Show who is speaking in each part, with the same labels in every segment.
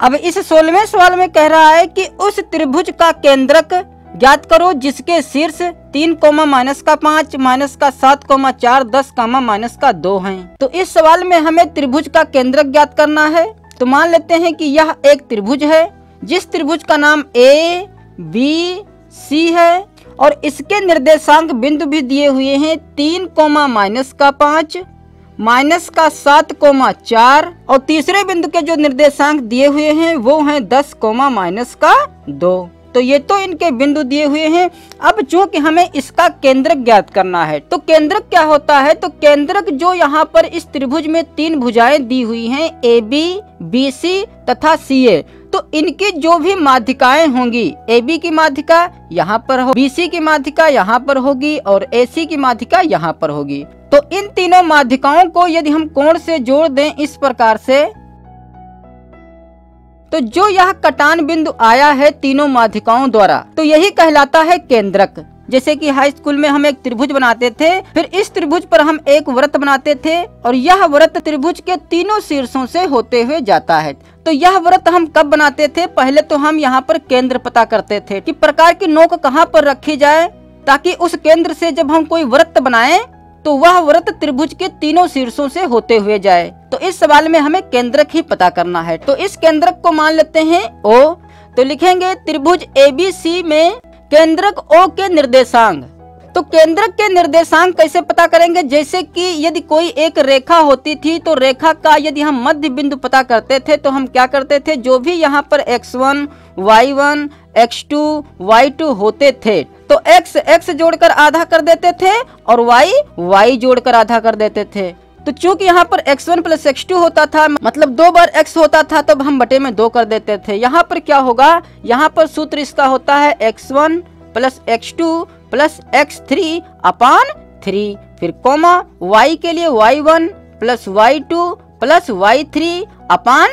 Speaker 1: अब इस 16वें सवाल में कह रहा है कि उस त्रिभुज का केंद्रक ज्ञात करो जिसके शीर्ष 3, -5, -7, 4, 10, -2 हैं। तो इस सवाल में हमें त्रिभुज का केंद्रक ज्ञात करना है। तो मान लेते हैं कि यह एक त्रिभुज है जिस त्रिभुज का नाम A, B, C है और इसके निर्देशांक बिंदु भी दिए हुए हैं 3, -5, -7, 4 और तीसरे बिंदु के जो निर्देशांक दिए हुए हैं वो हैं 10, -2। तो ये तो इनके बिंदु दिए हुए हैं। अब चूंकि हमें इसका केंद्रक ज्ञात करना है तो केंद्रक क्या होता है, तो केंद्रक जो यहाँ पर इस त्रिभुज में 3 भुजाएं दी हुई हैं AB, BC तथा CA, तो इनकी जो भी माध्यिकाएं होंगी, AB की माध्यिका यहाँ पर हो, BC की माध्यिका यहाँ पर होगी और AC की माध्यिका यहाँ पर होगी। तो इन तीनों माध्यिकाओं को यदि हम कोण से जोड़ दें इस प्रकार से, तो जो यह कटान बिंदु आया है तीनों माध्यिकाओं द्वारा, तो यही कहलाता है केंद्रक। जैसे कि हाई स्कूल में हम एक त्रिभुज बनाते थे, फिर इस त्रिभुज पर हम एक वृत्त बनाते थे और यह वृत्त त्रिभुज के तीनों शीर्षों से होते हुए जाता है। तो यह वृत्त हम कब बनाते थे, पहले तो हम यहाँ पर केंद्र पता करते थे कि प्रकार की नोक कहाँ पर रखी जाए, ताकि उस केंद्र से जब हम कोई वृत्त बनाए तो वह वृत्त त्रिभुज के तीनों शीर्षों से होते हुए जाए। तो इस सवाल में हमें केंद्रक ही पता करना है। तो इस केंद्रक को मान लेते हैं O। तो लिखेंगे त्रिभुज ABC में केंद्रक O के निर्देशांक। तो केंद्रक के निर्देशांक कैसे पता करेंगे, जैसे कि यदि कोई एक रेखा होती थी तो रेखा का यदि हम मध्य बिंदु पता करते थे तो हम क्या करते थे, जो भी यहाँ पर x1, y1, x2, y2 होते थे तो x जोड़कर आधा कर देते थे और y जोड़कर आधा कर देते थे। तो चूंकि यहाँ पर x1 + x2 होता था, मतलब 2 बार x होता था, तब हम बटे में 2 कर देते थे। यहाँ पर क्या होगा, यहाँ पर सूत्र इसका होता है x1 + x2 + x3/3, फिर कोमा y के लिए y1 + y2 + y3/3।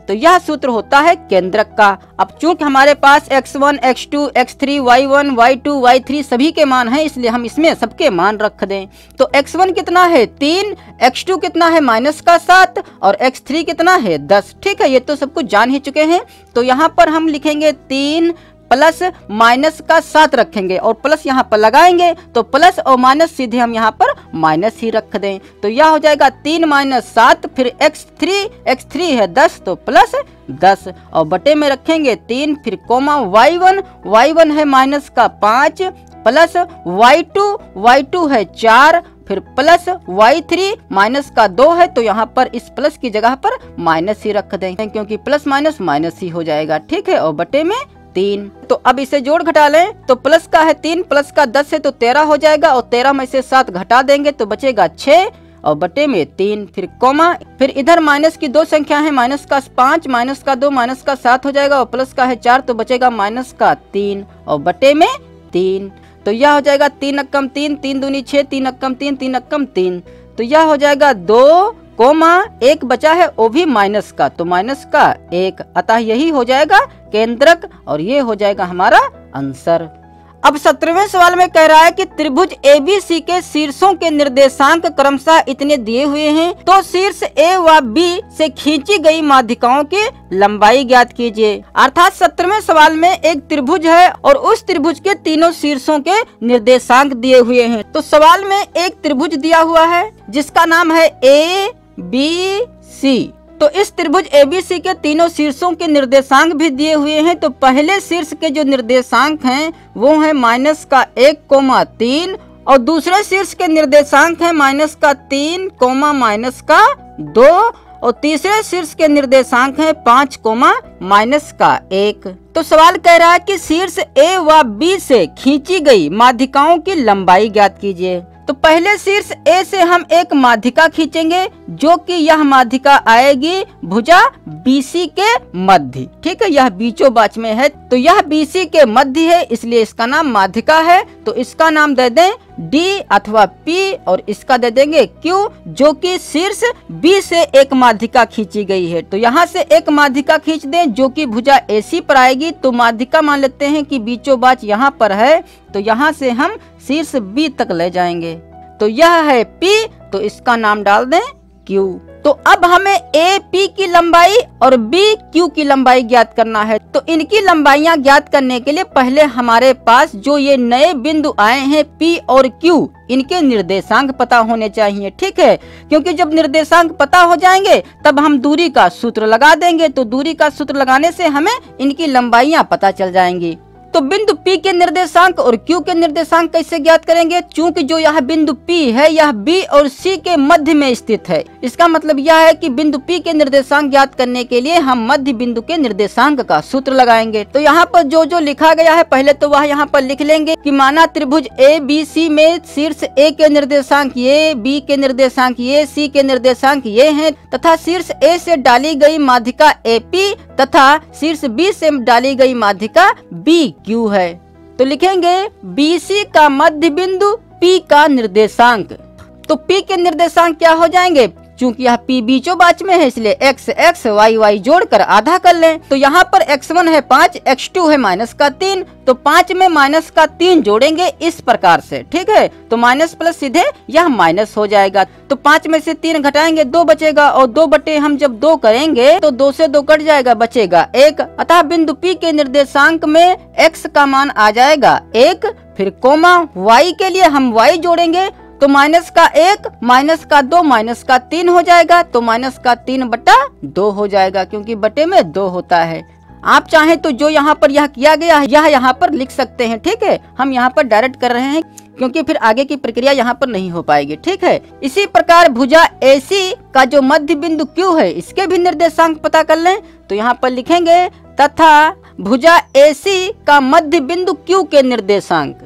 Speaker 1: तो यह सूत्र होता है केंद्रक का। अब चूंकि हमारे पास x1, x2, x3, y1, y2, y3 सभी के मान हैं, इसलिए हम इसमें सबके मान रख दें। तो x1 कितना है 3, x2 कितना है -7 और x3 कितना है 10। ठीक है, ये तो सब कुछ जान ही चुके हैं। तो यहाँ पर हम लिखेंगे 3 प्लस -7 रखेंगे और प्लस यहाँ पर लगाएंगे तो प्लस और माइनस सीधे हम यहाँ पर माइनस ही रख दें। तो यह हो जाएगा 3 - 7, फिर x3 है 10 तो +10 और बटे में रखेंगे 3, फिर कोमा y1 है -5 प्लस y2 है 4, फिर प्लस y3 -2 है, तो यहाँ पर इस प्लस की जगह पर माइनस ही रख दें क्योंकि प्लस माइनस माइनस ही हो जाएगा। ठीक है, और बटे में 3। तो अब इसे जोड़ घटा लें तो प्लस का है 3 प्लस का 10 है तो 13 हो जाएगा और 13 में से 7 घटा देंगे तो बचेगा 6 और बटे में 3, फिर कोमा, फिर इधर माइनस की 2 संख्या है, -5, -2, -7 हो जाएगा और प्लस का है 4 तो बचेगा -3 और बटे में 3। तो यह हो जाएगा 3 × 3, 3 दूनी 6, 3 × 3, 3 × 3। तो यह हो जाएगा 2, 1 बचा है वो भी माइनस का, तो -1, अतः यही हो जाएगा केंद्रक और ये हो जाएगा हमारा आंसर। अब 17वें सवाल में कह रहा है कि त्रिभुज ABC के शीर्षों के निर्देशांक क्रमशः इतने दिए हुए हैं, तो शीर्ष A व B से खींची गई माध्यिकाओं की लंबाई ज्ञात कीजिए। अर्थात 17वें सवाल में एक त्रिभुज है और उस त्रिभुज के तीनों शीर्षों के निर्देशांक दिए हुए हैं। तो सवाल में एक त्रिभुज दिया हुआ है जिसका नाम है ABC। तो इस त्रिभुज ABC के तीनों शीर्षों के निर्देशांक भी दिए हुए हैं। तो पहले शीर्ष के जो निर्देशांक हैं वो है -1, 3 और दूसरे शीर्ष के निर्देशांक हैं -3, -2 और तीसरे शीर्ष के निर्देशांक हैं 5, -1। तो सवाल कह रहा है कि शीर्ष A व B से खींची गई माध्यिकाओं की लंबाई ज्ञात कीजिए। तो पहले शीर्ष A से हम एक माध्यिका खींचेंगे जो कि यह माध्यिका आएगी भुजा BC के मध्य। ठीक है, यह बीचों बाच में है तो यह BC के मध्य है, इसलिए इसका नाम माध्यिका है। तो इसका नाम दे दें D अथवा P और इसका दे देंगे Q, जो कि शीर्ष B से एक माध्यिका खींची गई है। तो यहाँ से एक माध्यिका खींच दें जो कि भुजा AC पर आएगी। तो माध्यिका मान लेते हैं कि बीचों बाच यहाँ पर है, तो यहाँ से हम शीर्ष B तक ले जाएंगे। तो यह है P, तो इसका नाम डाल दें Q। तो अब हमें ए पी की लंबाई और बी क्यू की लंबाई ज्ञात करना है। तो इनकी लंबाइयां ज्ञात करने के लिए पहले हमारे पास जो ये नए बिंदु आए हैं पी और क्यू, इनके निर्देशांक पता होने चाहिए, ठीक है। क्योंकि जब निर्देशांक पता हो जाएंगे तब हम दूरी का सूत्र लगा देंगे। तो दूरी का सूत्र लगाने से हमें इनकी लंबाइयां पता चल जाएंगी। तो बिंदु P के निर्देशांक और Q के निर्देशांक कैसे ज्ञात करेंगे? चूंकि जो यह बिंदु P है यह B और C के मध्य में स्थित है। इसका मतलब यह है कि बिंदु P के निर्देशांक ज्ञात करने के लिए हम मध्य बिंदु के निर्देशांक का सूत्र लगाएंगे। तो यहाँ पर जो जो लिखा गया है पहले तो वह यहाँ पर लिख लेंगे कि माना त्रिभुज ABC में शीर्ष A के निर्देशांक ये, B के निर्देशांक ये, C के निर्देशांक ये हैं तथा शीर्ष A से डाली गई माध्यिका AP तथा शीर्ष B से डाली गई माध्यिका BQ है। तो लिखेंगे BC का मध्य बिंदु P का निर्देशांक। तो P के निर्देशांक क्या हो जाएंगे? चूंकि यह P बीचों बाच में है इसलिए x x y y जोड़कर आधा कर लें। तो यहाँ पर x1 है 5, x2 है -3, तो 5 में -3 जोड़ेंगे इस प्रकार से, ठीक है। तो माइनस प्लस सीधे यह माइनस हो जाएगा। तो 5 में से 3 घटाएंगे 2 बचेगा और 2 बटे हम जब 2 करेंगे तो 2 से 2 कट जाएगा, बचेगा 1। अतः बिंदु P के निर्देशांक में x का मान आ जाएगा 1। फिर कोमा y के लिए हम y जोड़ेंगे तो -1 -2 -3 हो जाएगा। तो -3/2 हो जाएगा क्योंकि बटे में 2 होता है। आप चाहें तो जो यहाँ पर यह किया गया है यह यहाँ पर लिख सकते हैं, ठीक है। हम यहाँ पर डायरेक्ट कर रहे हैं क्योंकि फिर आगे की प्रक्रिया यहाँ पर नहीं हो पाएगी, ठीक है। इसी प्रकार भुजा AC का जो मध्य बिंदु Q है इसके भी निर्देशांक पता कर लें। तो यहाँ पर लिखेंगे तथा भुजा AC का मध्य बिंदु Q के निर्देशांक।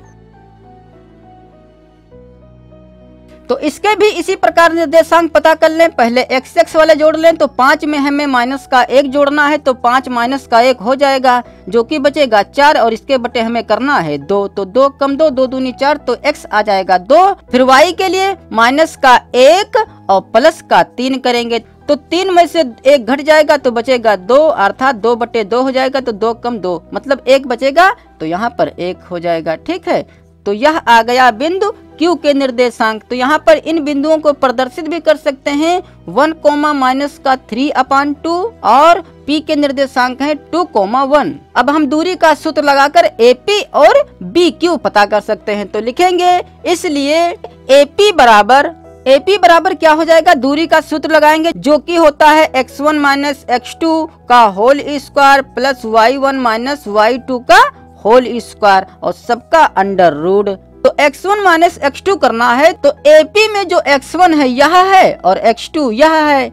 Speaker 1: तो इसके भी इसी प्रकार निर्देशांक पता कर लें। पहले x x वाले जोड़ लें तो 5 में हमें -1 जोड़ना है तो 5 -1 हो जाएगा जो कि बचेगा 4 और इसके बटे हमें करना है 2। तो 2 कम 2 2 दूनी 4 तो x आ जाएगा 2। फिर y के लिए -1 और +3 करेंगे तो 3 में से 1 घट जाएगा तो बचेगा 2 अर्थात 2/2 हो जाएगा। तो 2 कम 2 मतलब 1 बचेगा तो यहाँ पर 1 हो जाएगा, ठीक है। तो यह आ गया बिंदु Q के निर्देशांक। तो यहाँ पर इन बिंदुओं को प्रदर्शित भी कर सकते हैं 1, -3/2 और P के निर्देशांक है 2, 1। अब हम दूरी का सूत्र लगाकर AP और BQ पता कर सकते हैं। तो लिखेंगे इसलिए AP बराबर क्या हो जाएगा? दूरी का सूत्र लगाएंगे जो कि होता है x1 - x2 का whole square plus y1 - y2 का होल स्क्वायर और सबका अंडर रूट। तो x1 - x2 करना है तो AP में जो x1 है यह है और x2 यह है,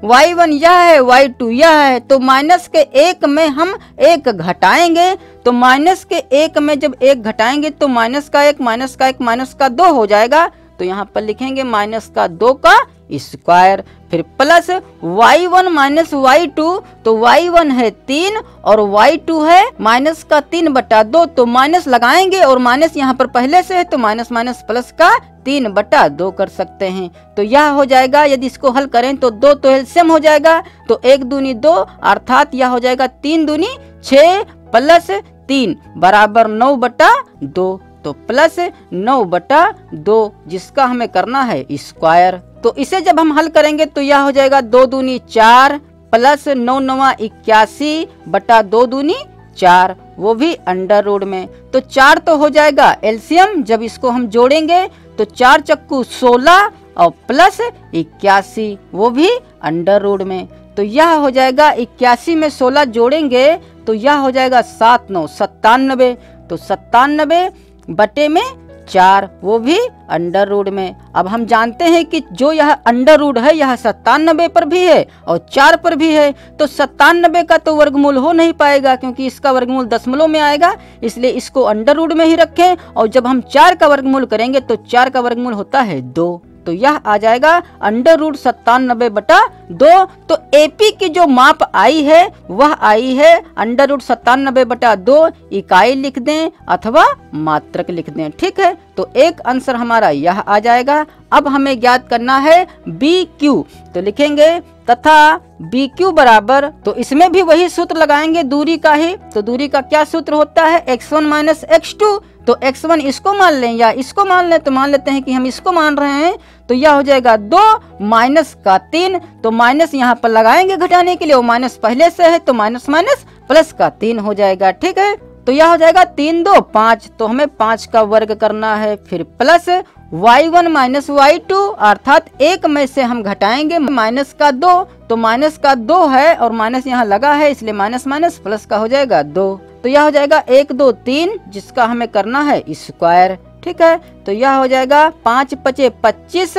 Speaker 1: y1 यह है, y2 यह है। तो माइनस के 1 में हम 1 घटाएंगे तो माइनस के 1 में जब 1 घटाएंगे तो -1 हो जाएगा। तो यहाँ पर लिखेंगे -2 का स्क्वायर। फिर प्लस y1 - y2 तो y1 है 3 और y2 है -3/2। तो माइनस लगाएंगे और माइनस यहाँ पर पहले से है तो माइनस प्लस का 3/2 कर सकते हैं। तो यह हो जाएगा, यदि इसको हल करें तो 2 तो एलसीएम हो जाएगा तो 1 दूनी 2 अर्थात यह हो जाएगा 3 दूनी 6 प्लस 3 बराबर 9/2। तो प्लस 9/2 जिसका हमें करना है स्क्वायर। तो इसे जब हम हल करेंगे तो यह हो जाएगा 2 दूनी 4 प्लस 9 9 81/2 दूनी 4 वो भी अंडर रूट में। तो 4 तो हो जाएगा एलसीएम, जब इसको हम जोड़ेंगे तो 4 चक्कू 16 और प्लस 81 वो भी अंडर रूट में। तो यह हो जाएगा 81 में 16 जोड़ेंगे तो यह हो जाएगा 7 9 97। तो 97 बटे में 4 वो भी अंडर रूट में। अब हम जानते हैं कि जो यह अंडर रूट है यह 97 पर भी है और 4 पर भी है। तो 97 का तो वर्गमूल हो नहीं पाएगा क्योंकि इसका वर्गमूल दशमलव में आएगा, इसलिए इसको अंडर रूट में ही रखें। और जब हम 4 का वर्गमूल करेंगे तो 4 का वर्गमूल होता है 2। तो यह आ जाएगा अंडर रूट 97/2। तो AP की जो माप आई है वह आई है अंडर रूट 97/2। इकाई लिख दें अथवा मात्रक लिख दें। ठीक है, तो एक आंसर हमारा यह आ जाएगा। अब हमें ज्ञात करना है बी क्यू, तो लिखेंगे तथा बी क्यू बराबर, तो इसमें भी वही सूत्र लगाएंगे दूरी का ही। तो दूरी का क्या सूत्र होता है, x1 माइनस x2। तो x1 इसको मान लें या इसको मान लें, तो मान लेते हैं कि हम इसको मान रहे हैं। तो यह हो जाएगा 2 माइनस का 3, तो माइनस यहाँ पर लगाएंगे घटाने के लिए, वो माइनस पहले से है तो माइनस माइनस प्लस का 3 हो जाएगा। ठीक है, तो यह हो जाएगा 3 2 5, तो हमें 5 का वर्ग करना है। फिर प्लस y1 माइनस y2, अर्थात एक में से हम घटाएंगे माइनस का 2, तो माइनस का 2 है और माइनस यहाँ लगा है इसलिए माइनस माइनस प्लस का हो जाएगा 2। तो यह हो जाएगा 1 2 3, जिसका हमें करना है स्क्वायर। ठीक है, तो यह हो जाएगा 5 5 25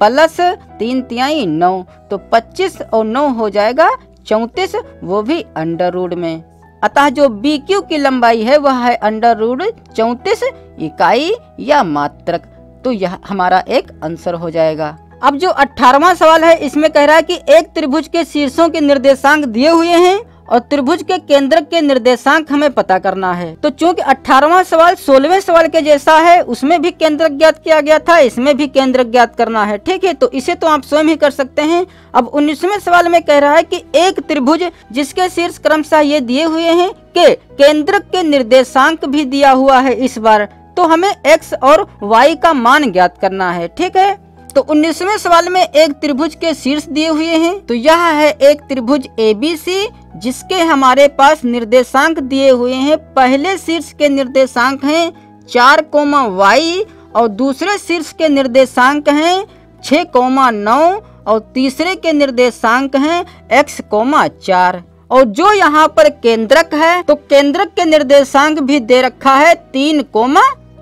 Speaker 1: प्लस 3 तिहाई 9, तो 25 और 9 हो जाएगा 34, वो भी अंडर रूट में। अतः जो बी क्यू की लंबाई है वह है अंडर रूट 34 इकाई या मात्रक। तो यह हमारा एक आंसर हो जाएगा। अब जो 18वां सवाल है, इसमें कह रहा है कि एक त्रिभुज के शीर्षों के निर्देशांक दिए हुए हैं और त्रिभुज के केंद्रक के निर्देशांक हमें पता करना है। तो चूंकि 18वां सवाल 16वें सवाल के जैसा है, उसमें भी केंद्रक ज्ञात किया गया था, इसमें भी केंद्रक ज्ञात करना है। ठीक है, तो इसे तो आप स्वयं ही कर सकते हैं। अब 19वें सवाल में कह रहा है कि एक त्रिभुज जिसके शीर्ष क्रमशः ये दिए हुए हैं के केंद्रक के निर्देशांक भी दिया हुआ है इस बार, तो हमें x और y का मान ज्ञात करना है। ठीक है, तो 19वें सवाल में एक त्रिभुज के शीर्ष दिए हुए हैं, तो यह है एक त्रिभुज ABC जिसके हमारे पास निर्देशांक दिए हुए हैं। पहले शीर्ष के निर्देशांक हैं 4, y और दूसरे शीर्ष के निर्देशांक हैं 6, 9 और तीसरे के निर्देशांक हैं x, 4। और जो यहाँ पर केंद्रक है, तो केंद्रक के निर्देशांक भी दे रखा है 3,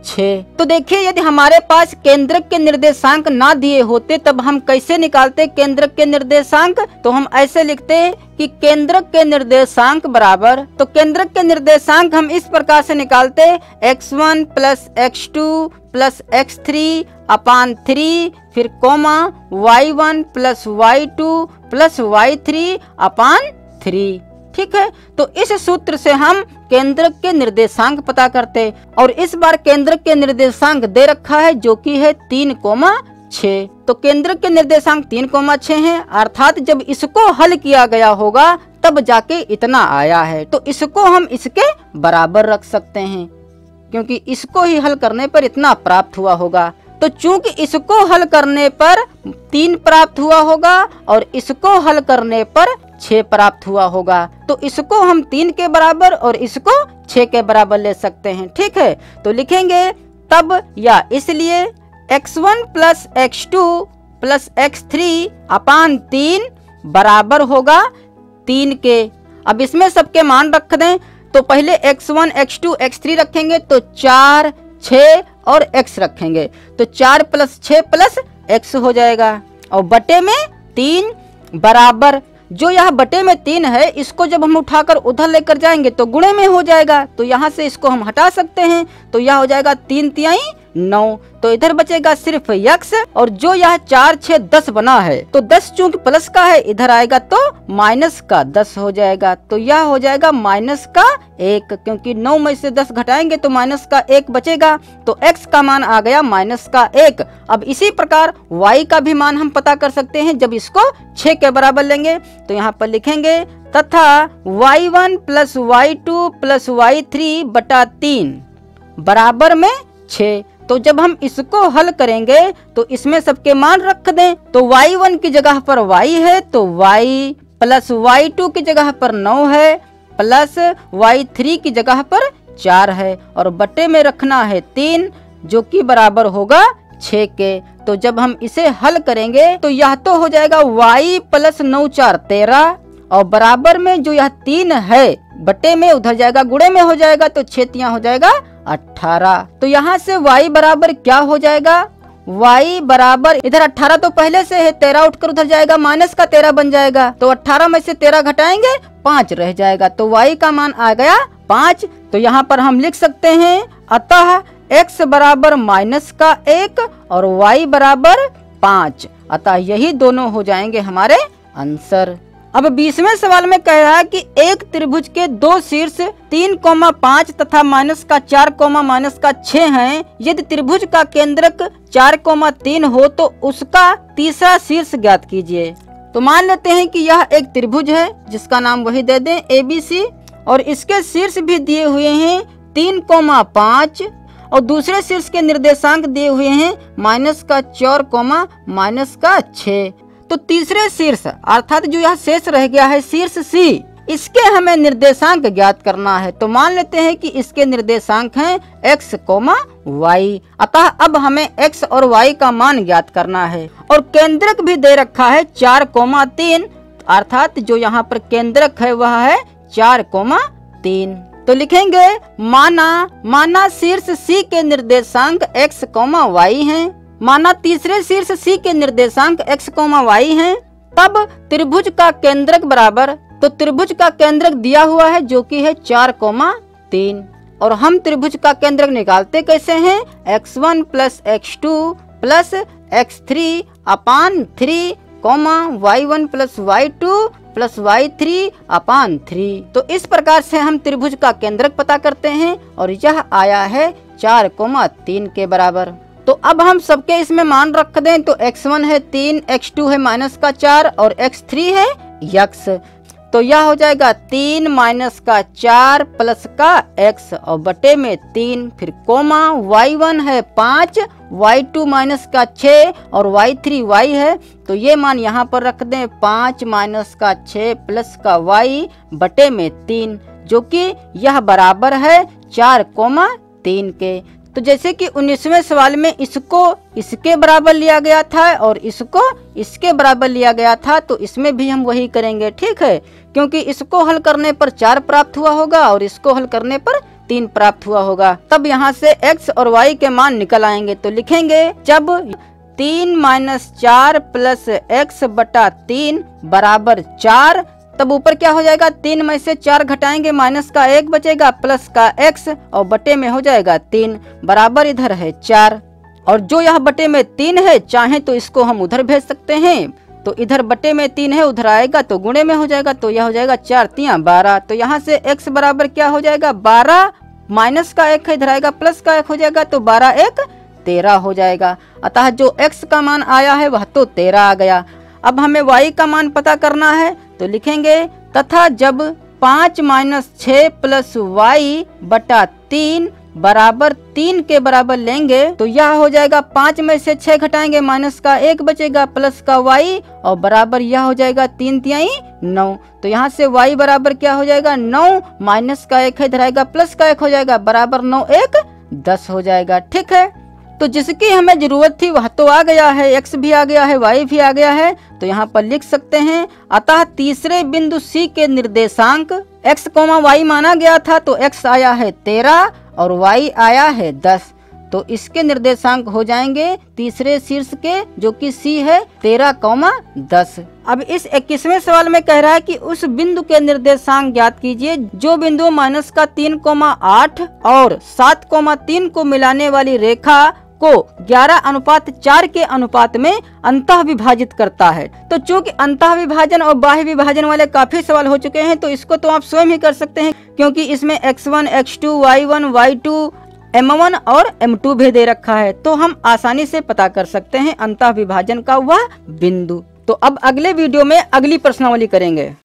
Speaker 1: 6। तो देखिए, यदि हमारे पास केंद्रक के निर्देशांक ना दिए होते तब हम कैसे निकालते केंद्रक के निर्देशांक, तो हम ऐसे लिखते कि केंद्रक के निर्देशांक बराबर, तो केंद्रक के निर्देशांक हम इस प्रकार से निकालते x1 plus x2 plus x3 अपान 3, फिर coma y1 plus y2 plus y3 अपान 3। ठीक है, तो इस सूत्र से हम केंद्रक के निर्देशांक पता करते, और इस बार केंद्रक के निर्देशांक दे रखा है जो कि है 3, 6। तो केंद्रक के निर्देशांक 3, 6 हैं, अर्थात जब इसको हल किया गया होगा तब जाके इतना आया है। तो इसको हम इसके बराबर रख सकते हैं, क्योंकि इसको ही हल करने पर इतना प्राप्त हुआ होगा। तो चूंकि इसको हल करने पर 3 प्राप्त हुआ होगा और इसको हल करने पर 6 प्राप्त हुआ होगा, तो इसको हम 3 के बराबर और इसको 6 के बराबर ले सकते हैं। ठीक है, तो लिखेंगे तब या इसलिए x1 plus x2 plus x3 अपान 3 बराबर होगा 3 के। अब इसमें सबके मान रख दें, तो पहले x1 x2 x3 रखेंगे तो 4 6 और x रखेंगे, तो 4 प्लस 6 प्लस x हो जाएगा, और बटे में 3 बराबर, जो यहाँ बटे में 3 है इसको जब हम उठाकर उधर लेकर जाएंगे तो गुणे में हो जाएगा, तो यहाँ से इसको हम हटा सकते हैं, तो यह हो जाएगा 3 तिहाई 9, तो इधर बचेगा सिर्फ x, और जो यह 4 6 10 बना है, तो 10 चूंकि प्लस का है इधर आएगा तो माइनस का 10 हो जाएगा, तो यह हो जाएगा माइनस का 1, क्योंकि 9 में से 10 घटाएंगे तो माइनस का 1 बचेगा, तो x का मान आ गया माइनस का 1। अब इसी प्रकार y का भी मान हम पता कर सकते हैं जब इसको 6 के बराबर लेंगे, तो यहाँ पर लिखेंगे तथा y1 plus y2 plus y3 बटा 3 बराबर में 6। तो जब हम इसको हल करेंगे तो इसमें सबके मान रख दें, तो y1 की जगह पर y है तो y प्लस y2 की जगह पर 9 है प्लस y3 की जगह पर 4 है, और बटे में रखना है 3 जो कि बराबर होगा 6 के। तो जब हम इसे हल करेंगे तो यह तो हो जाएगा y प्लस 9 4 13, और बराबर में जो यह 3 है बटे में उधर जाएगा गुणे में हो जाएगा, तो 6 तिहाई हो जाएगा 18। तो यहाँ से y बराबर क्या हो जाएगा, y बराबर इधर 18 तो पहले से है, 13 उठकर उधर जाएगा माइनस का 13 बन जाएगा, तो 18 में से 13 घटाएंगे 5 रह जाएगा, तो y का मान आ गया 5। तो यहाँ पर हम लिख सकते हैं अतः x बराबर माइनस का 1 और y बराबर 5, अतः यही दोनों हो जाएंगे हमारे आंसर। अब 20वें सवाल में कह रहा है कि एक त्रिभुज के दो शीर्ष 3,5 तथा -4,-6 हैं। यदि त्रिभुज का केंद्रक 4,3 हो तो उसका तीसरा शीर्ष ज्ञात कीजिए। तो मान लेते हैं कि यह एक त्रिभुज है जिसका नाम वही दे दें ABC, और इसके शीर्ष भी दिए हुए हैं 3,5 और दूसरे शीर्ष के निर्देशांक दिए हुए हैं -4, -6। तो तीसरे शीर्ष अर्थात जो यह शेष रह गया है शीर्ष C, इसके हमें निर्देशांक ज्ञात करना है। तो मान लेते हैं कि इसके निर्देशांक हैं x, y। अतः अब हमें x और y का मान ज्ञात करना है और केंद्रक भी दे रखा है 4,3, अर्थात जो यहाँ पर केंद्रक है वह है 4,3। तो लिखेंगे माना शीर्ष C के निर्देशांक x, y हैं। माना तीसरे शीर्ष C के निर्देशांक x, y हैं। तब त्रिभुज का केंद्रक बराबर, तो त्रिभुज का केंद्रक दिया हुआ है जो कि है 4,3, और हम त्रिभुज का केंद्रक निकालते कैसे हैं? x1 + x2 + x3 अपान 3, y1 + y2 + y3 अपान 3। तो इस प्रकार से हम त्रिभुज का केंद्रक पता करते हैं और यह आया है 4,3 के बराबर। तो अब हम सबके इसमें मान रख दें। तो x1 है 3, x2 है -4 और x3 है x। तो यह हो जाएगा 3 -4 + x और बटे में 3, फिर कोमा y1 है 5, y2 -6 और y3 y है। तो ये मान यहाँ पर रख दें 5 -6 + y बटे में 3, जो कि यह बराबर है 4,3 के। तो जैसे कि 19वें सवाल में इसको इसके बराबर लिया गया था और इसको इसके बराबर लिया गया था, तो इसमें भी हम वही करेंगे, ठीक है, क्योंकि इसको हल करने पर 4 प्राप्त हुआ होगा और इसको हल करने पर 3 प्राप्त हुआ होगा। तब यहाँ से x और y के मान निकल आएंगे। तो लिखेंगे जब 3 - 4 + x बटा 3 बराबर 4, तब ऊपर क्या हो जाएगा? 3 में से 4 घटाएंगे, माइनस का 1 बचेगा, प्लस का x और बटे में हो जाएगा 3, बराबर इधर है 4। और जो यह बटे में 3 है, चाहे तो इसको हम उधर भेज सकते हैं। तो इधर बटे में 3 है, उधर आएगा तो गुणे में हो जाएगा। तो यह हो जाएगा 4 × 3 = 12। तो यहाँ से x बराबर क्या हो जाएगा? 12, माइनस का 1 है, इधर आएगा प्लस का 1 हो जाएगा, तो 12 - 1 = 13 हो जाएगा। अतः जो x का मान आया है वह तो 13 आ गया। अब हमें y का मान पता करना है। तो लिखेंगे तथा जब 5 - 6 + y बटा 3 बराबर 3 के बराबर लेंगे, तो यह हो जाएगा 5 में से 6 घटाएंगे, माइनस का 1 बचेगा, प्लस का y और बराबर यह हो जाएगा 3 × 3 = 9। तो यहाँ से y बराबर क्या हो जाएगा? 9, माइनस का 1 है, इधर आएगा प्लस का 1 हो जाएगा, बराबर 9 × 1 = 10 हो जाएगा, ठीक है। तो जिसकी हमें जरूरत थी वह तो आ गया है, x भी आ गया है, y भी आ गया है। तो यहाँ पर लिख सकते हैं अतः तीसरे बिंदु C के निर्देशांक x, y माना गया था, तो x आया है 13 और y आया है 10। तो इसके निर्देशांक हो जाएंगे तीसरे शीर्ष के, जो कि C है 13,10। अब इस 21वें सवाल में कह रहा है कि उस बिंदु के निर्देशांक ज्ञात कीजिए जो बिंदु -3,8 और 7,3 को मिलाने वाली रेखा को 11:4 के अनुपात में अंतः विभाजित करता है। तो चूंकि अंतः विभाजन और बाह्य विभाजन वाले काफी सवाल हो चुके हैं, तो इसको तो आप स्वयं ही कर सकते हैं, क्योंकि इसमें x1, x2, y1, y2, m1 और m2 भी दे रखा है। तो हम आसानी से पता कर सकते हैं अंतः विभाजन का वह बिंदु। तो अब अगले वीडियो में अगली प्रश्नावली करेंगे।